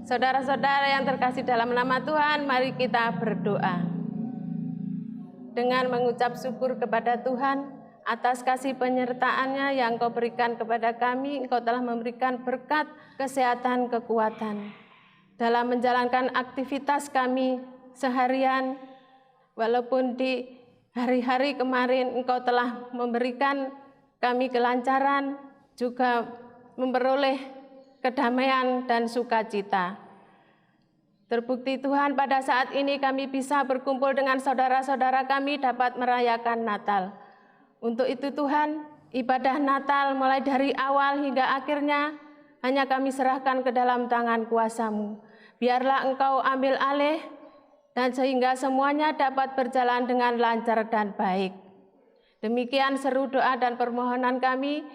Saudara-saudara yang terkasih dalam nama Tuhan, mari kita berdoa. Dengan mengucap syukur kepada Tuhan atas kasih penyertaan-Nya yang Kau berikan kepada kami, Engkau telah memberikan berkat, kesehatan, kekuatan dalam menjalankan aktivitas kami seharian. Walaupun di hari-hari kemarin Engkau telah memberikan kami kelancaran, juga memperoleh kedamaian dan sukacita. Terbukti Tuhan, pada saat ini kami bisa berkumpul dengan saudara-saudara kami dapat merayakan Natal. Untuk itu Tuhan, ibadah Natal mulai dari awal hingga akhirnya hanya kami serahkan ke dalam tangan kuasa-Mu. Biarlah Engkau ambil alih dan sehingga semuanya dapat berjalan dengan lancar dan baik. Demikian seru doa dan permohonan kami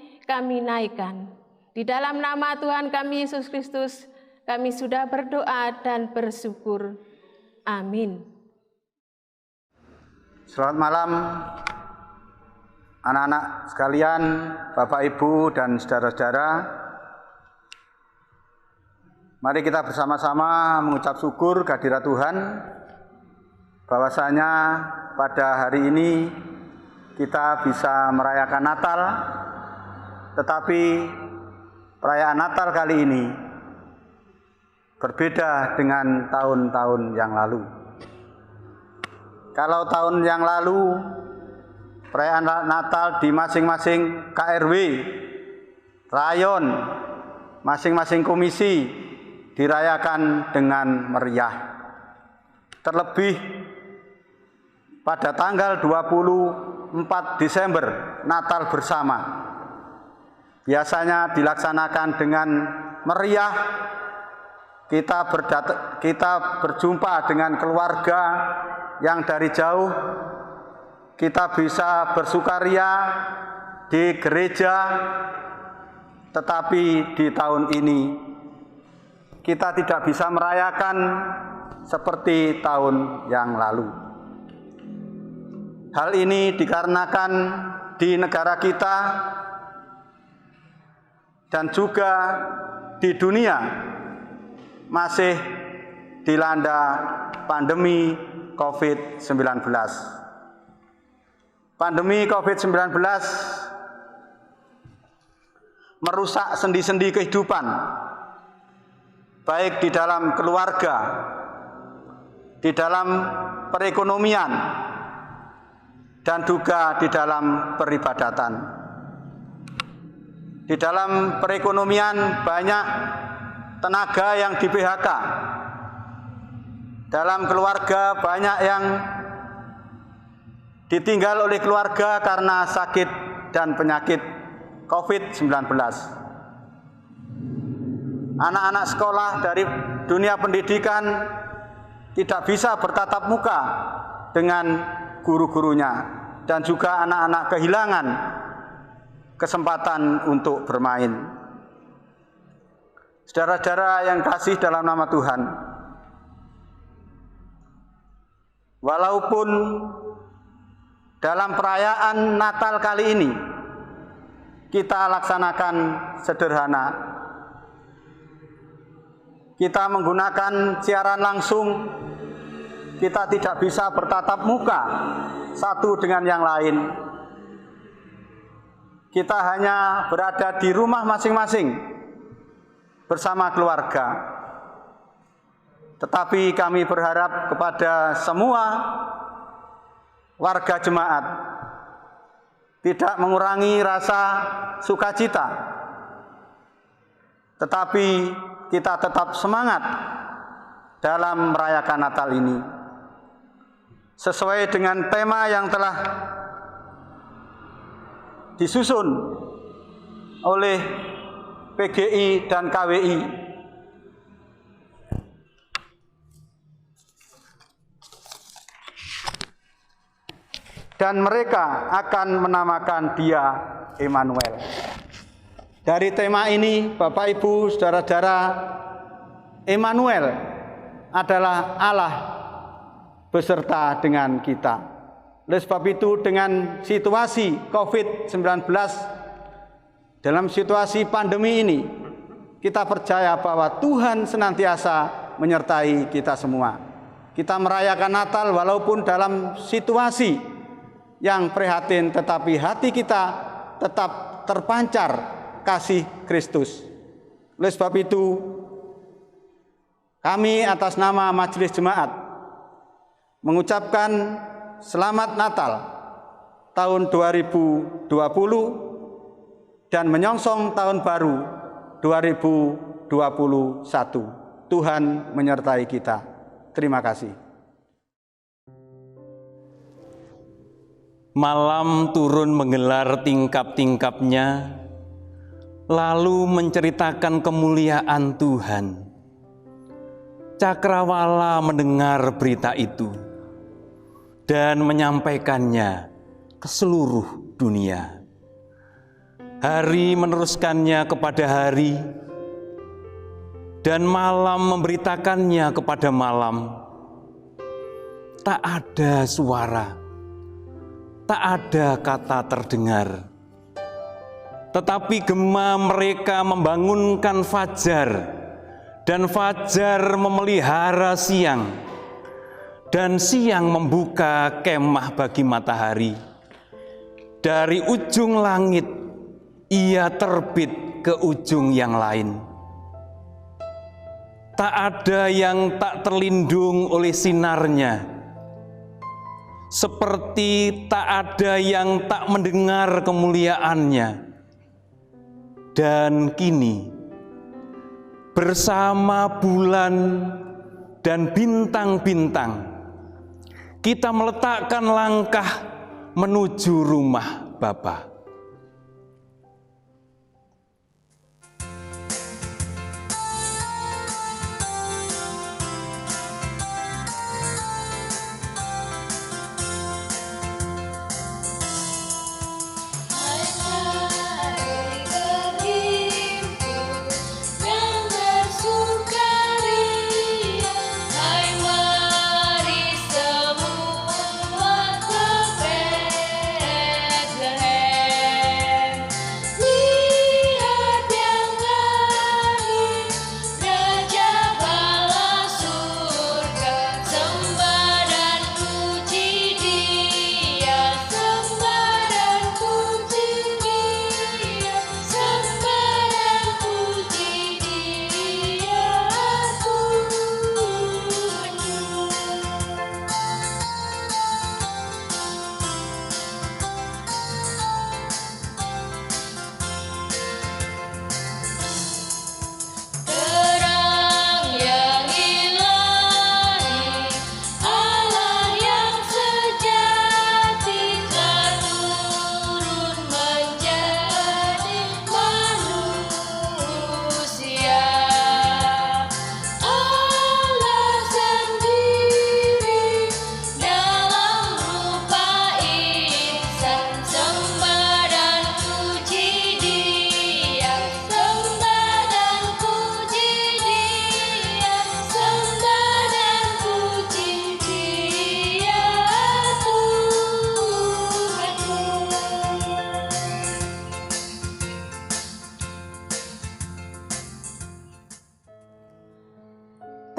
naikkan. Di dalam nama Tuhan kami Yesus Kristus, kami sudah berdoa dan bersyukur. Amin. Selamat malam anak-anak sekalian, Bapak Ibu dan saudara-saudara. Mari kita bersama-sama mengucap syukur kehadirat Tuhan, bahwasanya pada hari ini kita bisa merayakan Natal, tetapi perayaan Natal kali ini berbeda dengan tahun-tahun yang lalu. Kalau tahun yang lalu perayaan Natal di masing-masing KRW, rayon, masing-masing komisi dirayakan dengan meriah. Terlebih pada tanggal 24 Desember, Natal bersama biasanya dilaksanakan dengan meriah. Kita berjumpa dengan keluarga yang dari jauh. Kita bisa bersukaria di gereja. Tetapi di tahun ini kita tidak bisa merayakan seperti tahun yang lalu. Hal ini dikarenakan di negara kita dan juga di dunia masih dilanda pandemi COVID-19. Pandemi COVID-19 merusak sendi-sendi kehidupan, baik di dalam keluarga, di dalam perekonomian, dan juga di dalam peribadatan. Di dalam perekonomian banyak tenaga yang di PHK. Dalam keluarga banyak yang ditinggal oleh keluarga karena sakit dan penyakit COVID-19. Anak-anak sekolah dari dunia pendidikan tidak bisa bertatap muka dengan guru-gurunya, dan juga anak-anak kehilangan kesempatan untuk bermain. Saudara-saudara yang kasih dalam nama Tuhan, walaupun dalam perayaan Natal kali ini kita laksanakan sederhana, kita menggunakan siaran langsung, kita tidak bisa bertatap muka satu dengan yang lain. Kita hanya berada di rumah masing-masing bersama keluarga. Tetapi kami berharap kepada semua warga jemaat tidak mengurangi rasa sukacita, tetapi kita tetap semangat dalam merayakan Natal ini sesuai dengan tema yang telah disusun oleh PGI dan KWI. Dan mereka akan menamakan Dia Immanuel. Dari tema ini, Bapak Ibu, saudara-saudara, Immanuel adalah Allah beserta dengan kita. Oleh sebab itu, dengan situasi COVID-19, dalam situasi pandemi ini, kita percaya bahwa Tuhan senantiasa menyertai kita semua. Kita merayakan Natal walaupun dalam situasi yang prihatin, tetapi hati kita tetap terpancar kasih Kristus. Oleh sebab itu, kami atas nama Majelis Jemaat mengucapkan Selamat Natal tahun 2020 dan menyongsong tahun baru 2021. Tuhan menyertai kita. Terima kasih. Malam turun menggelar tingkap-tingkapnya, lalu menceritakan kemuliaan Tuhan. Cakrawala mendengar berita itu dan menyampaikannya ke seluruh dunia. Hari meneruskannya kepada hari, dan malam memberitakannya kepada malam. Tak ada suara, tak ada kata terdengar. Tetapi gema mereka membangunkan fajar, dan fajar memelihara siang, dan siang membuka kemah bagi matahari. Dari ujung langit, ia terbit ke ujung yang lain. Tak ada yang tak terlindung oleh sinarnya, seperti tak ada yang tak mendengar kemuliaannya. Dan kini, bersama bulan dan bintang-bintang, kita meletakkan langkah menuju rumah Bapa.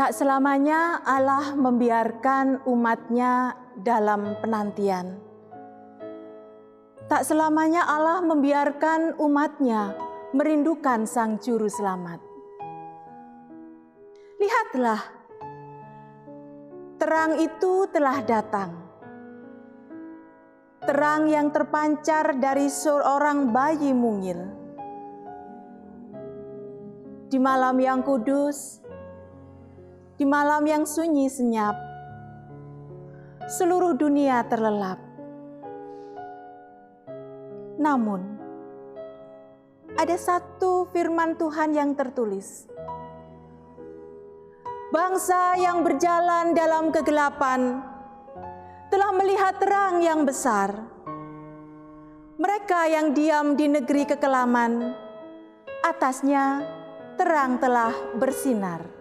Tak selamanya Allah membiarkan umat-Nya dalam penantian. Tak selamanya Allah membiarkan umat-Nya merindukan Sang Juru Selamat. Lihatlah, terang itu telah datang. Terang yang terpancar dari seorang bayi mungil. Di malam yang kudus, di malam yang sunyi senyap, seluruh dunia terlelap. Namun, ada satu firman Tuhan yang tertulis. Bangsa yang berjalan dalam kegelapan telah melihat terang yang besar. Mereka yang diam di negeri kekelaman, atasnya terang telah bersinar.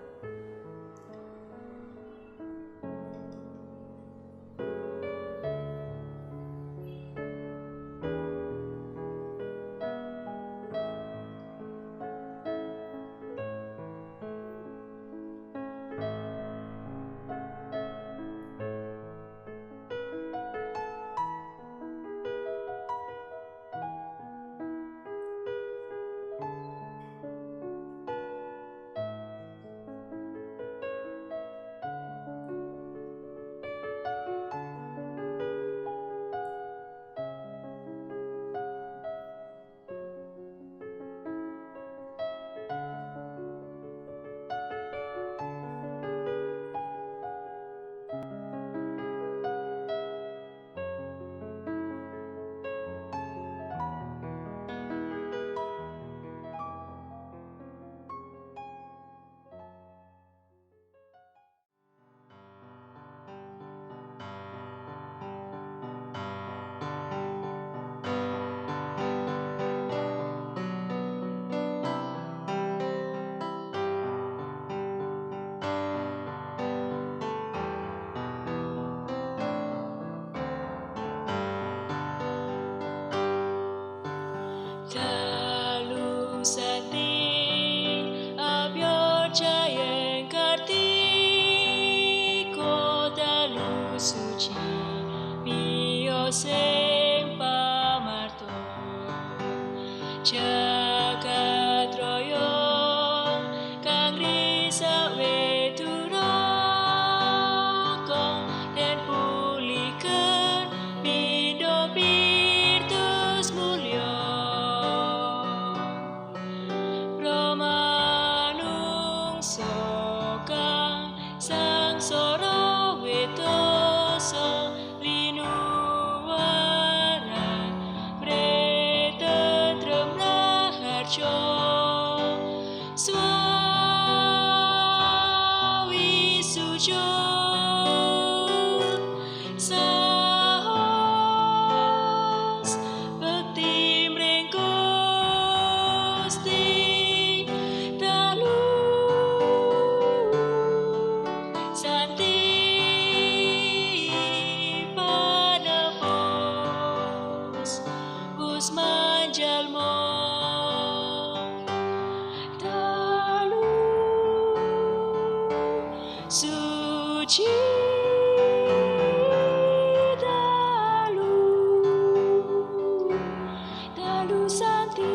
sing pamarto jagat raya kang risak weduraka den pulihken pindho pirtus mulya pramanungsa kang sangsara wetosa linuwaran pretentrem raharja swawi sujud saos bekti mring Gusti dalu santi panepos Gus manjalma dalu suci dalu santi.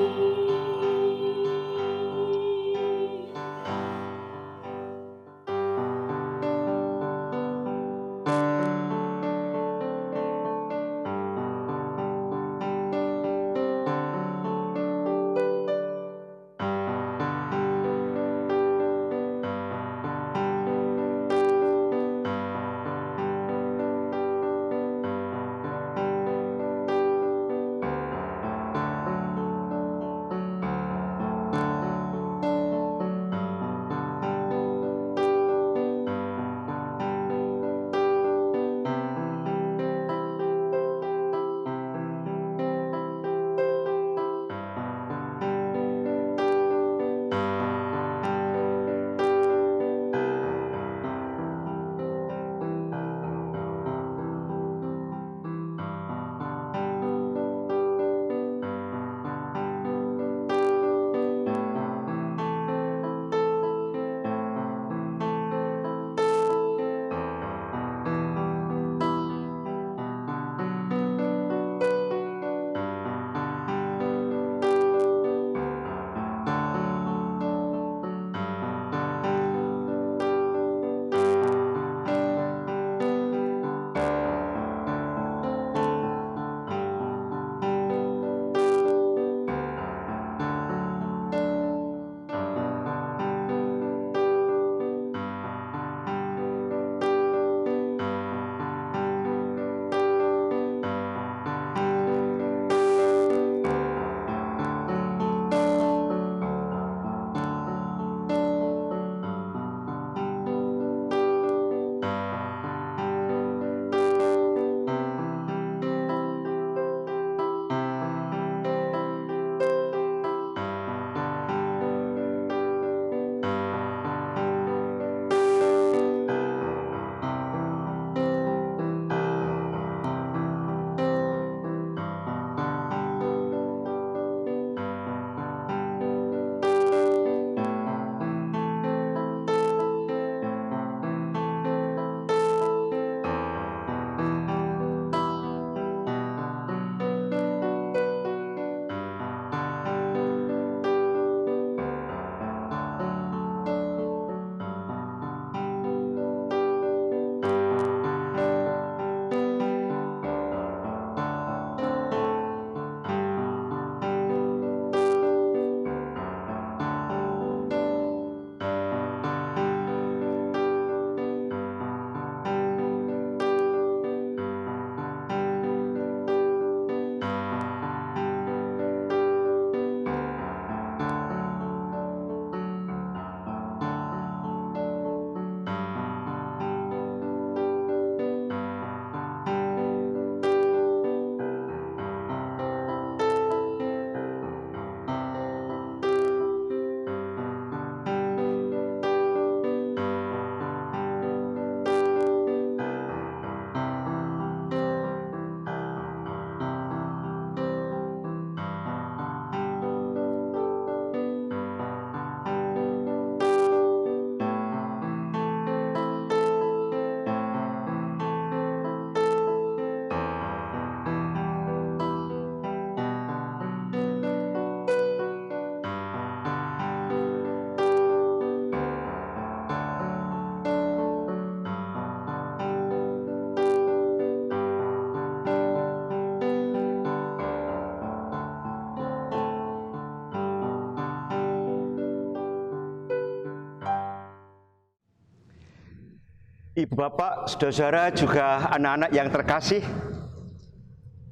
Ibu bapak, saudara-saudara, juga anak-anak yang terkasih,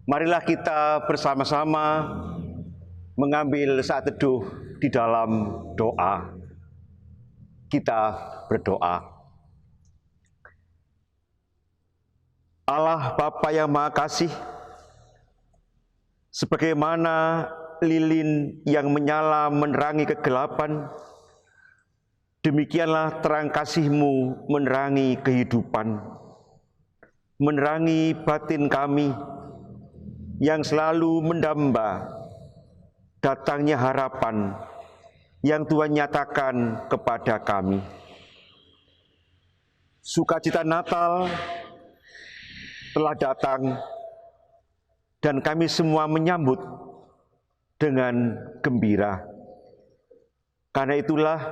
marilah kita bersama-sama mengambil saat teduh di dalam doa. Kita berdoa. Allah Bapa yang Maha Kasih, sebagaimana lilin yang menyala menerangi kegelapan, demikianlah terang kasih-Mu menerangi kehidupan, menerangi batin kami yang selalu mendamba datangnya harapan yang Tuhan nyatakan kepada kami. Sukacita Natal telah datang dan kami semua menyambut dengan gembira. Karena itulah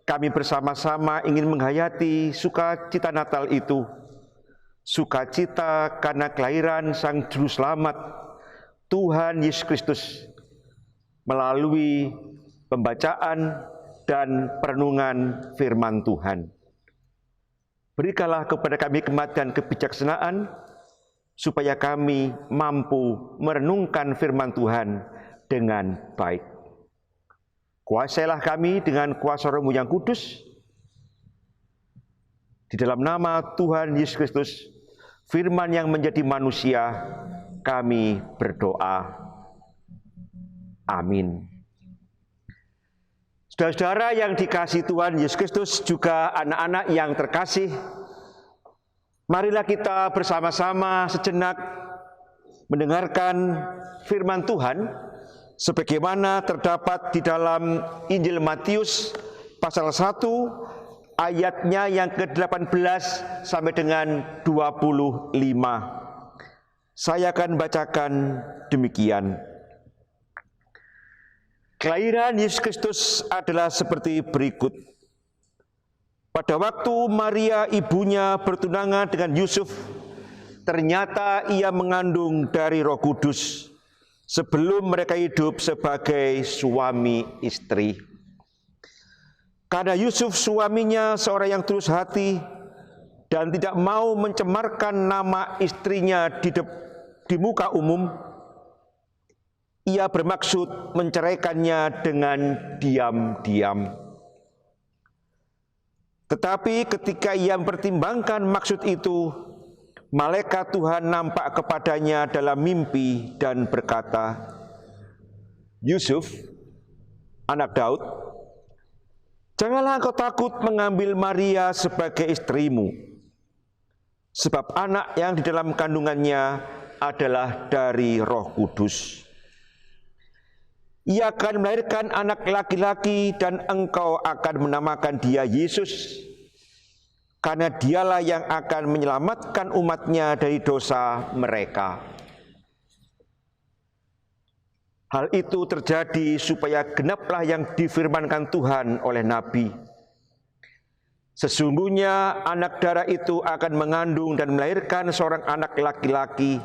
kami bersama-sama ingin menghayati sukacita Natal itu, sukacita karena kelahiran Sang Juru Selamat, Tuhan Yesus Kristus, melalui pembacaan dan perenungan firman Tuhan. Berikanlah kepada kami hikmat dan kebijaksanaan, supaya kami mampu merenungkan firman Tuhan dengan baik. Kuasailah kami dengan kuasa Roh-Mu yang kudus. Di dalam nama Tuhan Yesus Kristus, firman yang menjadi manusia, kami berdoa. Amin. Saudara-saudara yang dikasihi Tuhan Yesus Kristus, juga anak-anak yang terkasih, marilah kita bersama-sama sejenak mendengarkan firman Tuhan sebagaimana terdapat di dalam Injil Matius pasal 1 ayatnya yang ke-18 sampai dengan 25. Saya akan bacakan demikian. Kelahiran Yesus Kristus adalah seperti berikut. Pada waktu Maria ibunya bertunangan dengan Yusuf, ternyata ia mengandung dari Roh Kudus sebelum mereka hidup sebagai suami istri. Karena Yusuf suaminya seorang yang tulus hati dan tidak mau mencemarkan nama istrinya di muka umum, ia bermaksud menceraikannya dengan diam-diam. Tetapi ketika ia mempertimbangkan maksud itu, malaikat Tuhan nampak kepadanya dalam mimpi dan berkata, "Yusuf, anak Daud, janganlah engkau takut mengambil Maria sebagai istrimu, sebab anak yang di dalam kandungannya adalah dari Roh Kudus. Ia akan melahirkan anak laki-laki dan engkau akan menamakan dia Yesus, karena dialah yang akan menyelamatkan umatnya dari dosa mereka." Hal itu terjadi supaya genaplah yang difirmankan Tuhan oleh Nabi. Sesungguhnya anak darah itu akan mengandung dan melahirkan seorang anak laki-laki,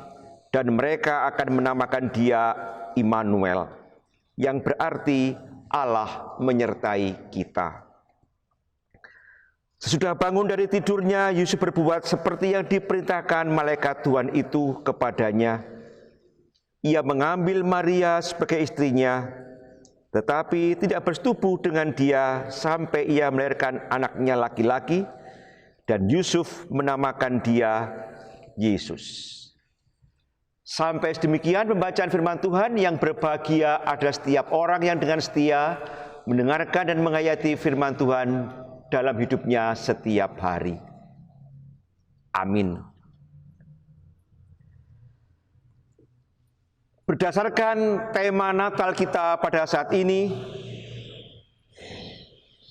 dan mereka akan menamakan dia Immanuel, yang berarti Allah menyertai kita. Sesudah bangun dari tidurnya, Yusuf berbuat seperti yang diperintahkan malaikat Tuhan itu kepadanya. Ia mengambil Maria sebagai istrinya, tetapi tidak bersetubuh dengan dia sampai ia melahirkan anaknya laki-laki, dan Yusuf menamakan dia Yesus. Sampai sedemikian pembacaan firman Tuhan. Yang berbahagia adalah setiap orang yang dengan setia mendengarkan dan menghayati firman Tuhan dalam hidupnya setiap hari. Amin. Berdasarkan tema Natal kita pada saat ini,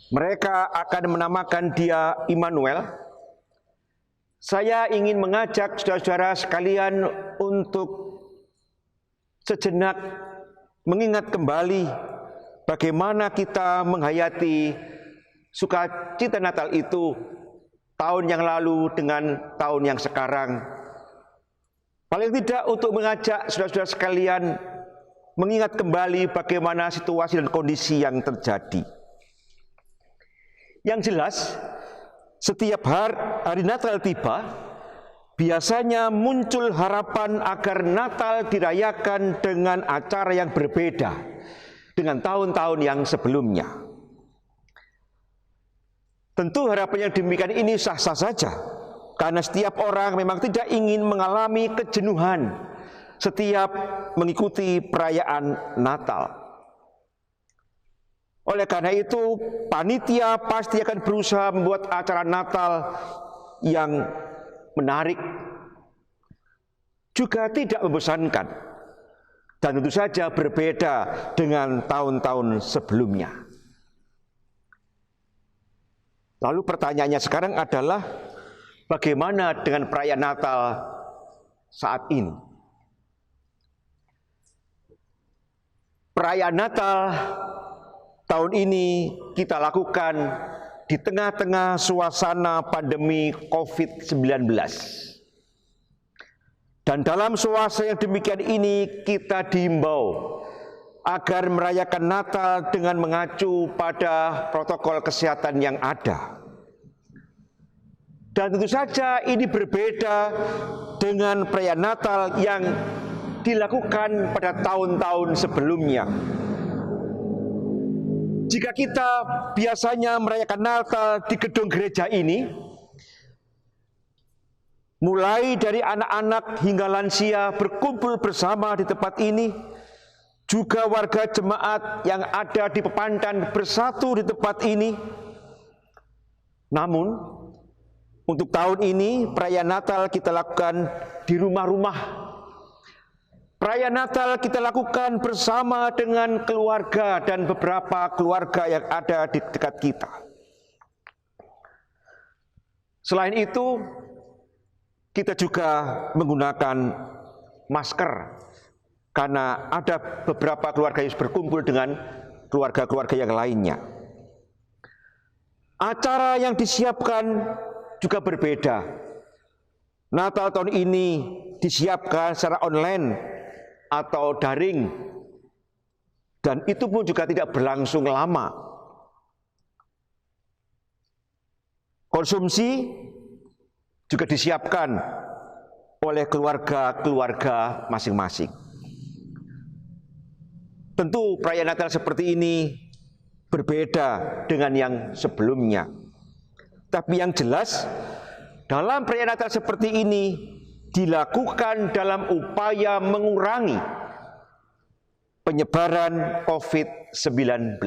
mereka akan menamakan dia Immanuel. Saya ingin mengajak saudara-saudara sekalian untuk sejenak mengingat kembali bagaimana kita menghayati sukacita Natal itu tahun yang lalu dengan tahun yang sekarang. Paling tidak untuk mengajak saudara-saudara sekalian mengingat kembali bagaimana situasi dan kondisi yang terjadi. Yang jelas, Setiap hari Natal tiba, biasanya muncul harapan agar Natal dirayakan dengan acara yang berbeda dengan tahun-tahun yang sebelumnya. Tentu harapan yang demikian ini sah-sah saja, karena setiap orang memang tidak ingin mengalami kejenuhan setiap mengikuti perayaan Natal. Oleh karena itu, panitia pasti akan berusaha membuat acara Natal yang menarik, juga tidak membosankan, dan tentu saja berbeda dengan tahun-tahun sebelumnya. Lalu pertanyaannya sekarang adalah, bagaimana dengan perayaan Natal saat ini? Perayaan Natal tahun ini kita lakukan di tengah-tengah suasana pandemi COVID-19. Dan dalam suasana yang demikian ini kita diimbau agar merayakan Natal dengan mengacu pada protokol kesehatan yang ada. Dan tentu saja ini berbeda dengan perayaan Natal yang dilakukan pada tahun-tahun sebelumnya. Jika kita biasanya merayakan Natal di gedung gereja ini, mulai dari anak-anak hingga lansia berkumpul bersama di tempat ini, juga warga jemaat yang ada di Pepandan bersatu di tempat ini. Namun, untuk tahun ini perayaan Natal kita lakukan di rumah-rumah. Perayaan Natal kita lakukan bersama dengan keluarga dan beberapa keluarga yang ada di dekat kita. Selain itu, kita juga menggunakan masker, karena ada beberapa keluarga yang berkumpul dengan keluarga-keluarga yang lainnya. Acara yang disiapkan juga berbeda. Natal tahun ini disiapkan secara online atau daring, dan itu pun juga tidak berlangsung lama. Konsumsi juga disiapkan oleh keluarga-keluarga masing-masing. Tentu perayaan Natal seperti ini berbeda dengan yang sebelumnya. Tapi yang jelas, dalam perayaan Natal seperti ini dilakukan dalam upaya mengurangi penyebaran COVID-19.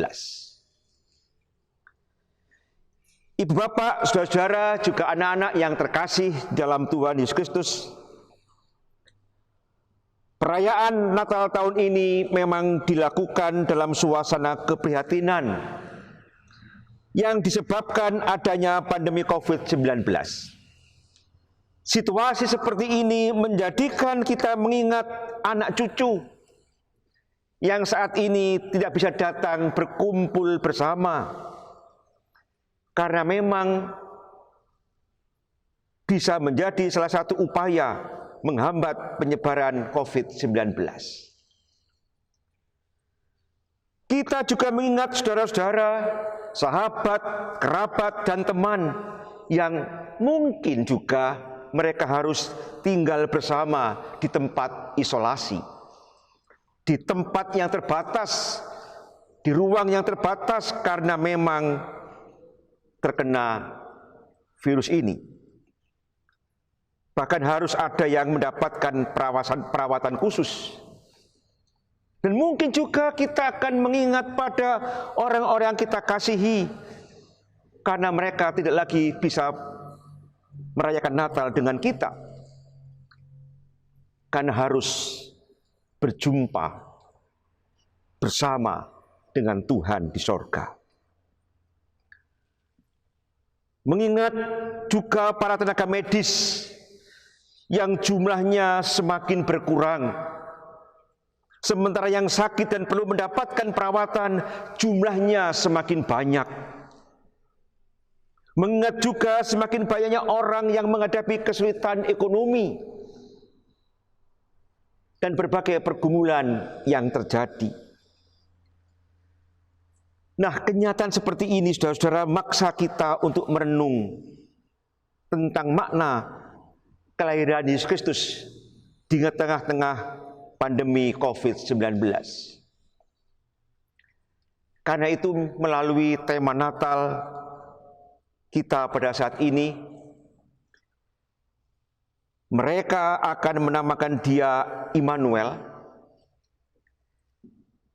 Ibu bapak, saudara-saudara, juga anak-anak yang terkasih dalam Tuhan Yesus Kristus, perayaan Natal tahun ini memang dilakukan dalam suasana keprihatinan yang disebabkan adanya pandemi COVID-19. Situasi seperti ini menjadikan kita mengingat anak cucu yang saat ini tidak bisa datang berkumpul bersama, karena memang bisa menjadi salah satu upaya menghambat penyebaran COVID-19. Kita juga mengingat saudara-saudara, sahabat, kerabat, dan teman yang mungkin juga mereka harus tinggal bersama di tempat isolasi, di tempat yang terbatas, di ruang yang terbatas karena memang terkena virus ini. Bahkan harus ada yang mendapatkan perawatan khusus. Dan mungkin juga kita akan mengingat pada orang-orang yang kita kasihi, karena mereka tidak lagi bisa merayakan Natal dengan kita, karena harus berjumpa bersama dengan Tuhan di sorga. Mengingat juga para tenaga medis yang jumlahnya semakin berkurang, sementara yang sakit dan perlu mendapatkan perawatan jumlahnya semakin banyak. Mengingat juga semakin banyaknya orang yang menghadapi kesulitan ekonomi dan berbagai pergumulan yang terjadi. Nah, kenyataan seperti ini, saudara-saudara, maksa kita untuk merenung tentang makna kelahiran Yesus Kristus di tengah-tengah pandemi COVID-19. Karena itu melalui tema Natal kita pada saat ini, mereka akan menamakan Dia Immanuel.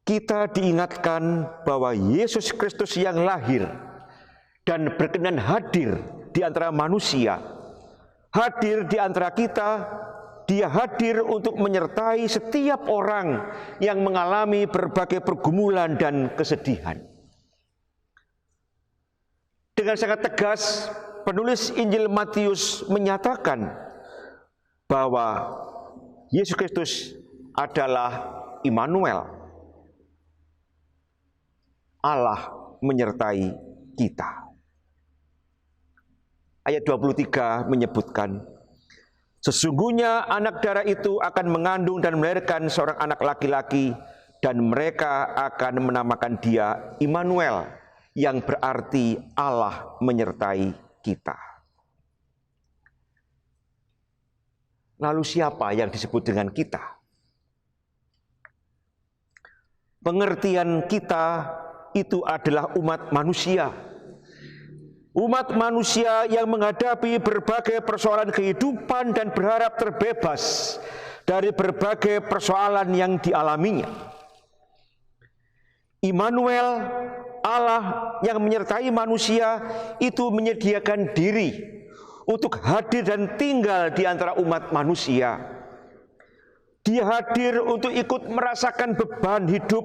Kita diingatkan bahwa Yesus Kristus yang lahir dan berkenan hadir di antara manusia, hadir di antara kita. Dia hadir untuk menyertai setiap orang yang mengalami berbagai pergumulan dan kesedihan. Dengan sangat tegas, penulis Injil Matius menyatakan bahwa Yesus Kristus adalah Immanuel, Allah menyertai kita. Ayat 23 menyebutkan, sesungguhnya anak darah itu akan mengandung dan melahirkan seorang anak laki-laki, dan mereka akan menamakan Dia Immanuel, yang berarti Allah menyertai kita. Lalu siapa yang disebut dengan kita? Pengertian kita itu adalah umat manusia. Umat manusia yang menghadapi berbagai persoalan kehidupan dan berharap terbebas dari berbagai persoalan yang dialaminya. Immanuel, Allah yang menyertai manusia, itu menyediakan diri untuk hadir dan tinggal di antara umat manusia. Dia hadir untuk ikut merasakan beban hidup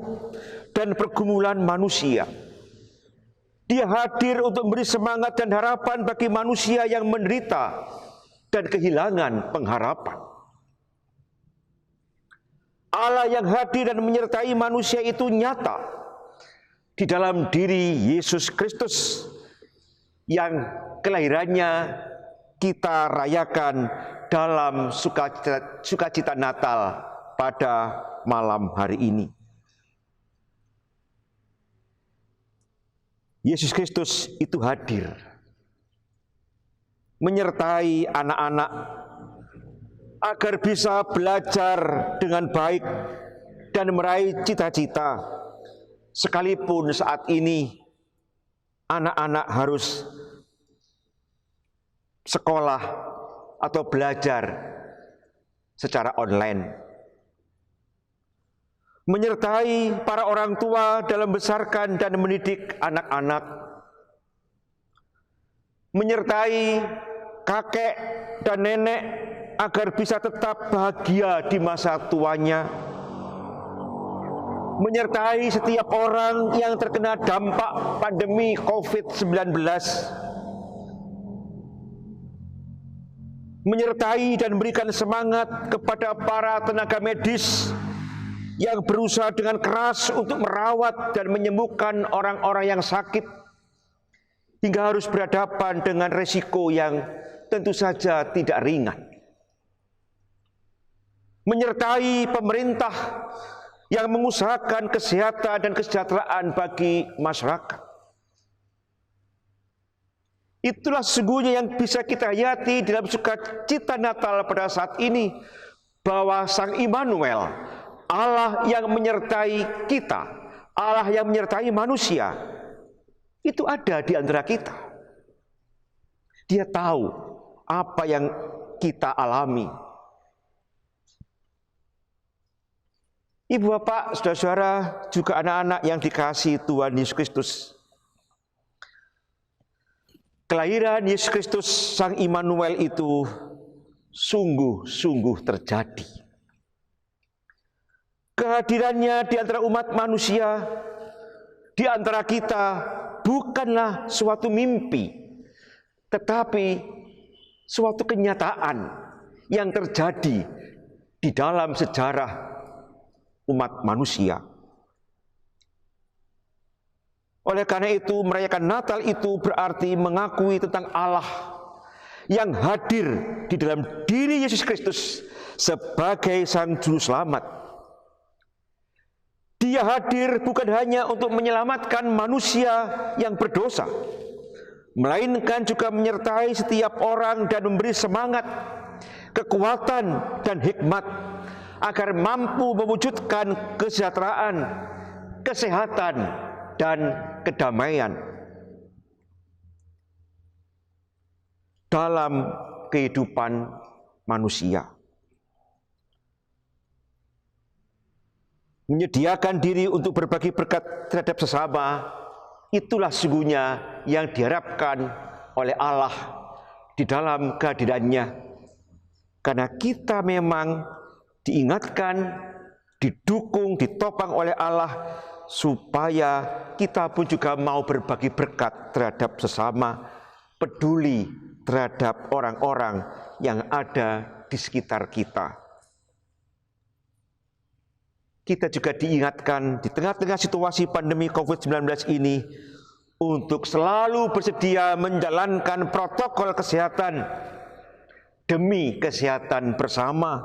dan pergumulan manusia. Dia hadir untuk memberi semangat dan harapan bagi manusia yang menderita dan kehilangan pengharapan. Allah yang hadir dan menyertai manusia itu nyata di dalam diri Yesus Kristus yang kelahirannya kita rayakan dalam sukacita Natal pada malam hari ini. Yesus Kristus itu hadir menyertai anak-anak agar bisa belajar dengan baik dan meraih cita-cita, sekalipun saat ini anak-anak harus sekolah atau belajar secara online. Menyertai para orang tua dalam membesarkan dan mendidik anak-anak, menyertai kakek dan nenek agar bisa tetap bahagia di masa tuanya, menyertai setiap orang yang terkena dampak pandemi COVID-19, menyertai dan memberikan semangat kepada para tenaga medis yang berusaha dengan keras untuk merawat dan menyembuhkan orang-orang yang sakit, hingga harus berhadapan dengan resiko yang tentu saja tidak ringan. Menyertai pemerintah yang mengusahakan kesehatan dan kesejahteraan bagi masyarakat. Itulah sesungguhnya yang bisa kita hayati dalam sukacita Natal pada saat ini, bahwa Sang Immanuel, Allah yang menyertai kita, Allah yang menyertai manusia, itu ada di antara kita. Dia tahu apa yang kita alami. Ibu bapak, saudara-saudara, juga anak-anak yang dikasihi Tuhan Yesus Kristus, kelahiran Yesus Kristus Sang Immanuel itu sungguh-sungguh terjadi. Kehadirannya di antara umat manusia, di antara kita, bukanlah suatu mimpi, tetapi suatu kenyataan yang terjadi di dalam sejarah umat manusia. Oleh karena itu, merayakan Natal itu berarti mengakui tentang Allah yang hadir di dalam diri Yesus Kristus sebagai Sang Juru Selamat. Dia hadir bukan hanya untuk menyelamatkan manusia yang berdosa, melainkan juga menyertai setiap orang dan memberi semangat, kekuatan, dan hikmat agar mampu mewujudkan kesejahteraan, kesehatan, dan kedamaian dalam kehidupan manusia. Menyediakan diri untuk berbagi berkat terhadap sesama, itulah sesungguhnya yang diharapkan oleh Allah di dalam kehadirannya. Karena kita memang diingatkan, didukung, ditopang oleh Allah, supaya kita pun juga mau berbagi berkat terhadap sesama, peduli terhadap orang-orang yang ada di sekitar kita. Kita juga diingatkan di tengah-tengah situasi pandemi COVID-19 ini untuk selalu bersedia menjalankan protokol kesehatan demi kesehatan bersama,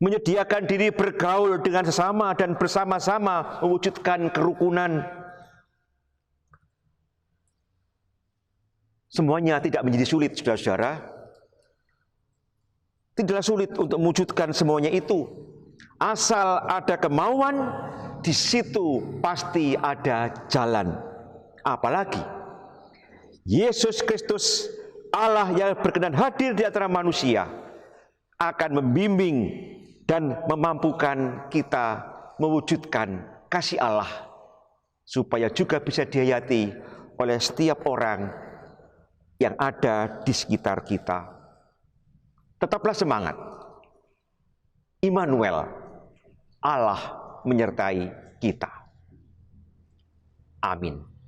menyediakan diri bergaul dengan sesama dan bersama-sama mewujudkan kerukunan. Semuanya tidak menjadi sulit, saudara-saudara. Tidaklah sulit untuk mewujudkan semuanya itu. Asal ada kemauan, di situ pasti ada jalan. Apalagi Yesus Kristus, Allah yang berkenan hadir di antara manusia, akan membimbing dan memampukan kita mewujudkan kasih Allah, supaya juga bisa dihayati oleh setiap orang yang ada di sekitar kita. Tetaplah semangat. Immanuel, Allah menyertai kita. Amin.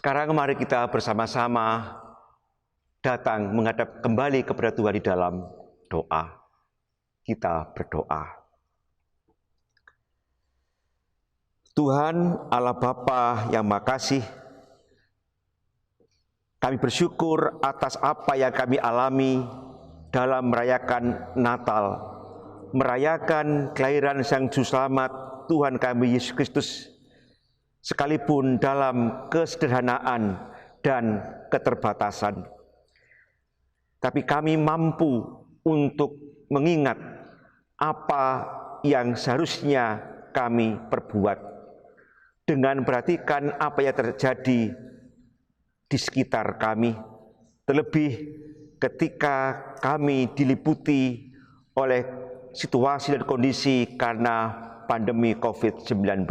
Sekarang mari kita bersama-sama datang menghadap kembali kepada Tuhan di dalam doa. Kita berdoa. Tuhan Allah Bapa yang Maha Kasih, kami bersyukur atas apa yang kami alami dalam merayakan Natal, merayakan kelahiran Sang Juru Selamat Tuhan kami Yesus Kristus, sekalipun dalam kesederhanaan dan keterbatasan. Tapi kami mampu untuk mengingat apa yang seharusnya kami perbuat, dengan perhatikan apa yang terjadi di sekitar kami, terlebih ketika kami diliputi oleh situasi dan kondisi karena pandemi COVID-19.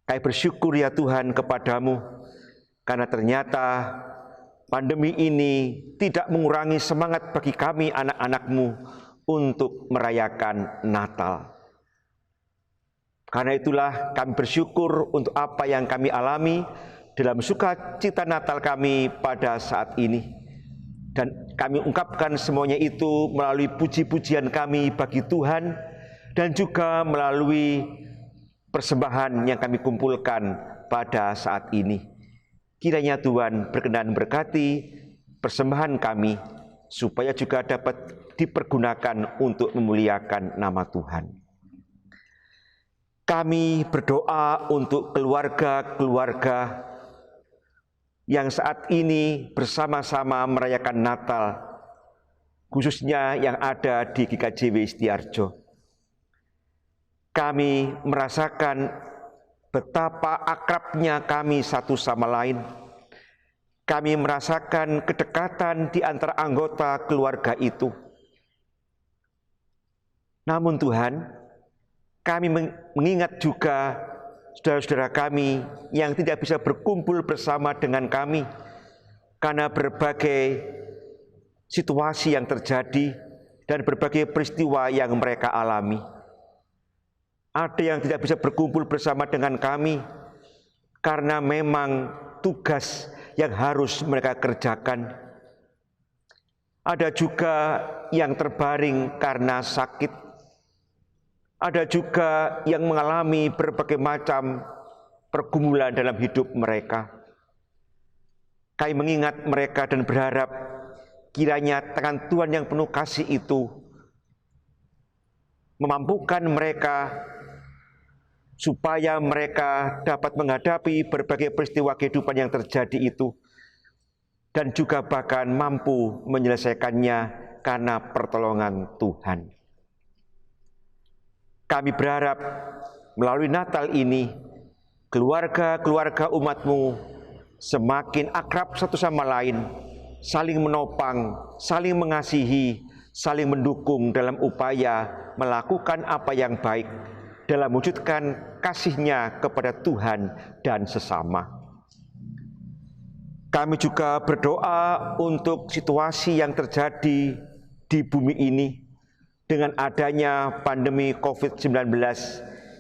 Kami bersyukur ya Tuhan kepadamu, karena ternyata pandemi ini tidak mengurangi semangat bagi kami anak-anak-Mu untuk merayakan Natal. Karena itulah kami bersyukur untuk apa yang kami alami dalam sukacita Natal kami pada saat ini. Dan kami ungkapkan semuanya itu melalui puji-pujian kami bagi Tuhan, dan juga melalui persembahan yang kami kumpulkan pada saat ini. Kiranya Tuhan berkenan berkati persembahan kami, supaya juga dapat dipergunakan untuk memuliakan nama Tuhan. Kami berdoa untuk keluarga-keluarga yang saat ini bersama-sama merayakan Natal, khususnya yang ada di GKJW Setiarjo. Kami merasakan betapa akrabnya kami satu sama lain. Kami merasakan kedekatan di antara anggota keluarga itu. Namun Tuhan, kami mengingat juga saudara-saudara kami yang tidak bisa berkumpul bersama dengan kami karena berbagai situasi yang terjadi dan berbagai peristiwa yang mereka alami. Ada yang tidak bisa berkumpul bersama dengan kami karena memang tugas yang harus mereka kerjakan. Ada juga yang terbaring karena sakit. Ada juga yang mengalami berbagai macam pergumulan dalam hidup mereka. Kami mengingat mereka dan berharap kiranya tangan Tuhan yang penuh kasih itu memampukan mereka supaya mereka dapat menghadapi berbagai peristiwa kehidupan yang terjadi itu, dan juga bahkan mampu menyelesaikannya karena pertolongan Tuhan. Kami berharap melalui Natal ini, keluarga-keluarga umat-Mu semakin akrab satu sama lain, saling menopang, saling mengasihi, saling mendukung dalam upaya melakukan apa yang baik, dalam mewujudkan kasih-Nya kepada Tuhan dan sesama. Kami juga berdoa untuk situasi yang terjadi di bumi ini dengan adanya pandemi COVID-19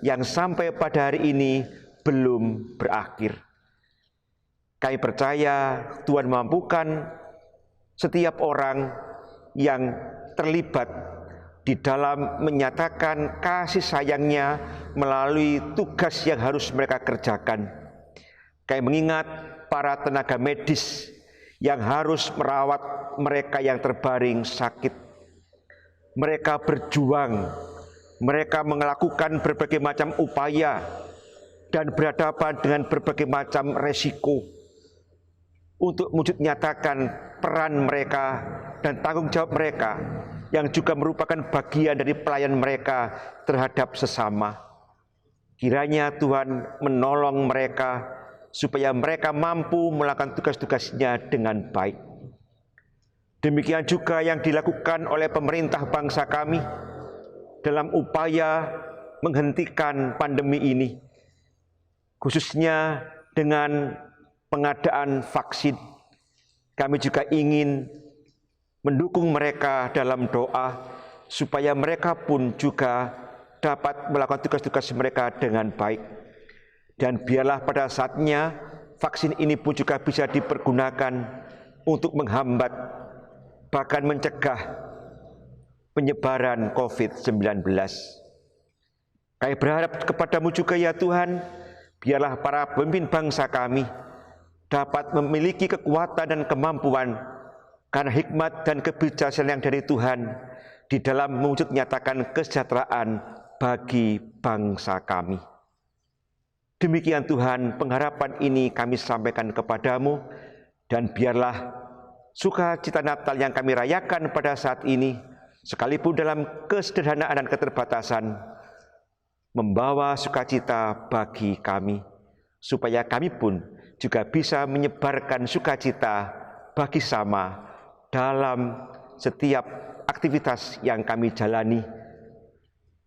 yang sampai pada hari ini belum berakhir. Kami percaya Tuhan mampukan setiap orang yang terlibat di dalam menyatakan kasih sayang-Nya melalui tugas yang harus mereka kerjakan. Kami mengingat para tenaga medis yang harus merawat mereka yang terbaring sakit. Mereka berjuang, mereka melakukan berbagai macam upaya dan berhadapan dengan berbagai macam resiko untuk wujud nyatakan peran mereka dan tanggung jawab mereka, yang juga merupakan bagian dari pelayan mereka terhadap sesama. Kiranya Tuhan menolong mereka supaya mereka mampu melakukan tugas-tugasnya dengan baik. Demikian juga yang dilakukan oleh pemerintah bangsa kami dalam upaya menghentikan pandemi ini, khususnya dengan pengadaan vaksin. Kami juga ingin mendukung mereka dalam doa supaya mereka pun juga dapat melakukan tugas-tugas mereka dengan baik. Dan biarlah pada saatnya vaksin ini pun juga bisa dipergunakan untuk menghambat, bahkan mencegah penyebaran COVID-19. Kami berharap kepadamu juga ya Tuhan, biarlah para pemimpin bangsa kami dapat memiliki kekuatan dan kemampuan karena hikmat dan kebijaksanaan yang dari Tuhan di dalam mewujud nyatakan kesejahteraan bagi bangsa kami. Demikian Tuhan, pengharapan ini kami sampaikan kepadamu, dan biarlah sukacita Natal yang kami rayakan pada saat ini, sekalipun dalam kesederhanaan dan keterbatasan, membawa sukacita bagi kami, supaya kami pun juga bisa menyebarkan sukacita bagi sama dalam setiap aktivitas yang kami jalani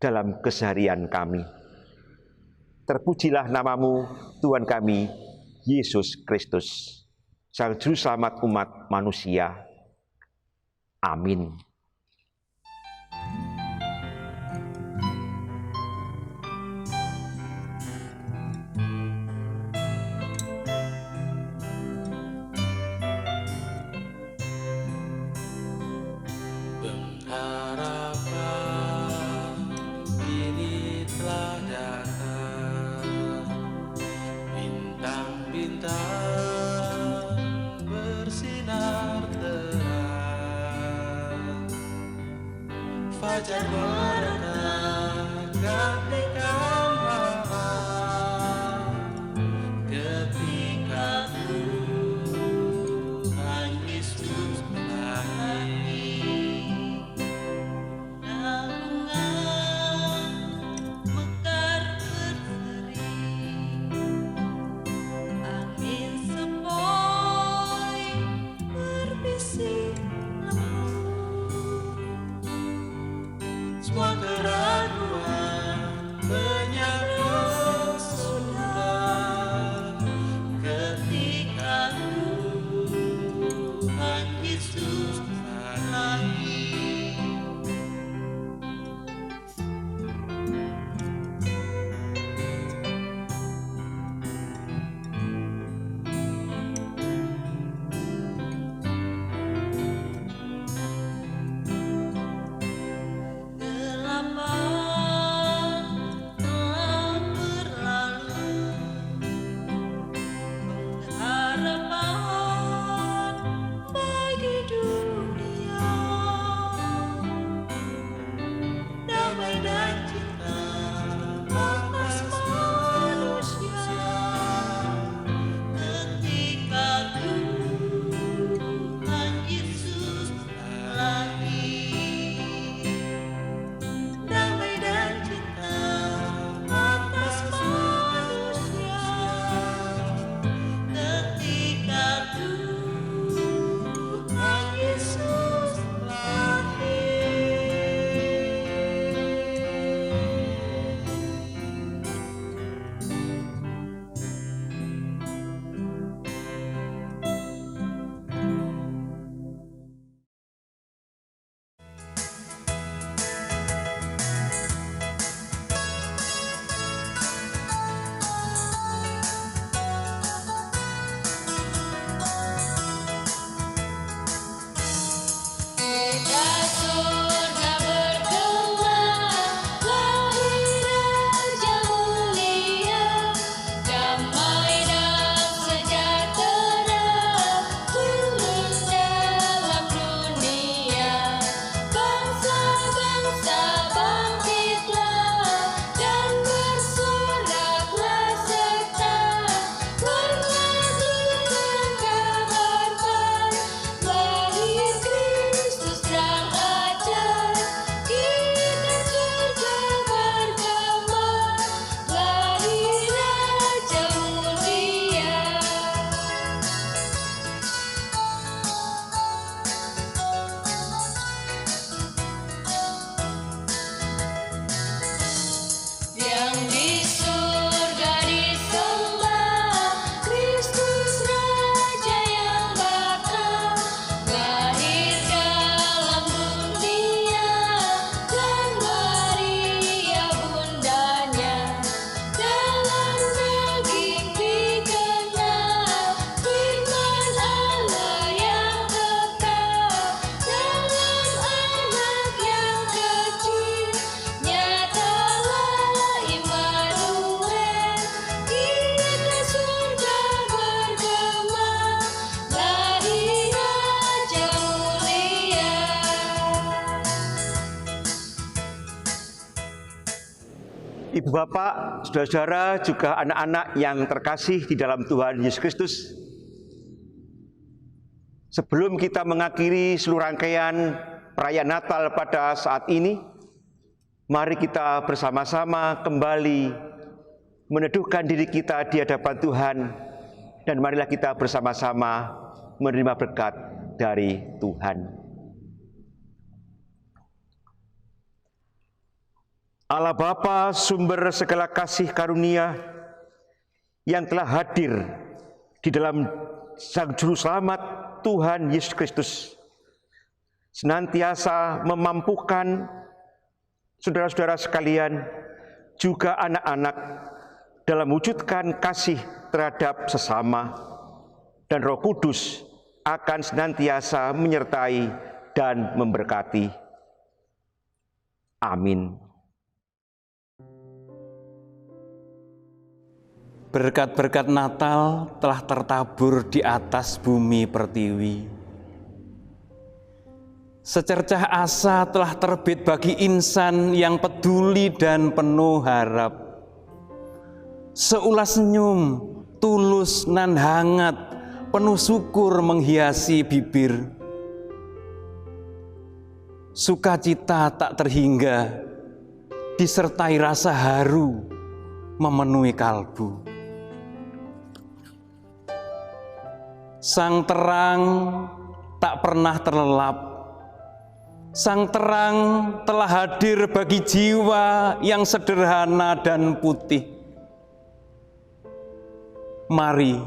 dalam keseharian kami. Terpujilah namamu, Tuhan kami, Yesus Kristus, Sang Juru Selamat umat manusia. Amin. Fajar berkat gantikan malam ketika Tuhan Yesus lahir. Bunga mekar berseri, angin sepoi berbisik lembut. Ibu bapak, saudara-saudara, juga anak-anak yang terkasih di dalam Tuhan Yesus Kristus, sebelum kita mengakhiri seluruh rangkaian perayaan Natal pada saat ini, mari kita bersama-sama kembali meneduhkan diri kita di hadapan Tuhan, dan marilah kita bersama-sama menerima berkat dari Tuhan. Allah Bapa, sumber segala kasih karunia yang telah hadir di dalam Sang Juru Selamat Tuhan Yesus Kristus, senantiasa memampukan saudara-saudara sekalian, juga anak-anak, dalam mewujudkan kasih terhadap sesama, dan Roh Kudus akan senantiasa menyertai dan memberkati. Amin. Berkat-berkat Natal telah tertabur di atas bumi pertiwi. Secercah asa telah terbit bagi insan yang peduli dan penuh harap. Seulas senyum, tulus nan hangat, penuh syukur menghiasi bibir. Sukacita tak terhingga, disertai rasa haru memenuhi kalbu. Sang terang tak pernah terlelap. Sang terang telah hadir bagi jiwa yang sederhana dan putih. Mari,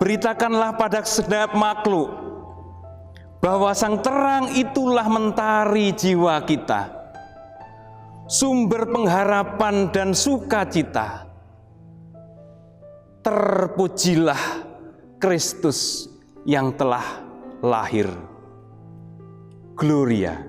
beritakanlah pada segenap makhluk bahwa sang terang itulah mentari jiwa kita, sumber pengharapan dan sukacita. Terpujilah Kristus yang telah lahir. Gloria.